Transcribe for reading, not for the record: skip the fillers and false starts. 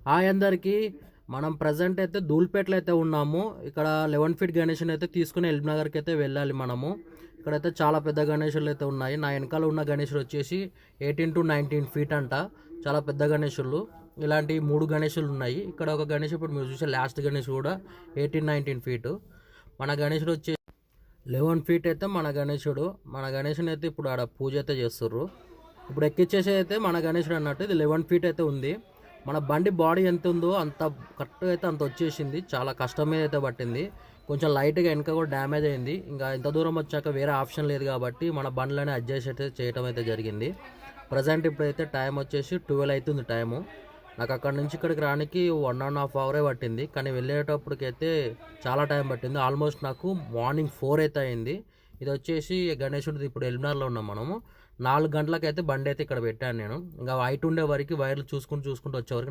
Hi అందరికీ. మనం present అయితే ధూల్పేటలో అయితే ఉన్నాము. ఇక్కడ 11 ఫీట్ గణేషుని అయితే తీసుకుని ఎల్బీనగర్కి అయితే వెళ్ళాలి మనము. ఇక్కడైతే చాలా పెద్ద గణేషులు అయితే ఉన్నాయి. నా వెనకాల ఉన్న గణేషుడు వచ్చేసి 18 to 19 ఫీట్ అంట. చాలా పెద్ద గణేషులు. ఇలాంటి 3 గణేషులు ఉన్నాయి. ఇక్కడ ఒక గణేష్ ఇప్పుడు మీరు చూసే లాస్ట్ గణేష్ కూడా 18-19 ఫీటు. మన గణేషుడు వచ్చేసి 11 ఫీట్ అయితే మన గణేషుడు. మన గణేషుని అయితే ఇప్పుడు ఆడ పూజ అయితే చేస్తుర్రు. ఇప్పుడు ఎక్కిచ్చేసి అయితే మన గణేషుడు అన్నట్టు ఇది 11 ఫీట్ అయితే ఉంది. మన బండి బాడీ ఎంత ఉందో అంత కరెక్ట్గా అయితే అంత వచ్చేసింది. చాలా కష్టం మీద అయితే పట్టింది. కొంచెం లైట్గా వెనక కూడా డ్యామేజ్ అయింది. ఇంకా ఇంత దూరం వచ్చాక వేరే ఆప్షన్ లేదు కాబట్టి మన బండ్లోనే అడ్జస్ట్ అయితే చేయడం అయితే జరిగింది. ప్రజెంట్ ఇప్పుడైతే టైం వచ్చేసి 12 అవుతుంది టైము. నాకు అక్కడ నుంచి ఇక్కడికి రానికి 1.5 అవరే పట్టింది. కానీ వెళ్ళేటప్పటికైతే చాలా టైం పట్టింది. ఆల్మోస్ట్ నాకు మార్నింగ్ 4 అయితే అయింది. ఇది వచ్చేసి గణేశుడిది ఇప్పుడు ఎల్బీనగర్లో ఉన్నాం మనము. 4 గంటలకైతే బండి అయితే ఇక్కడ పెట్టాను నేను. ఇంకా వైట్ ఉండే వరకు వైర్లు చూసుకుంటూ వచ్చే వరకు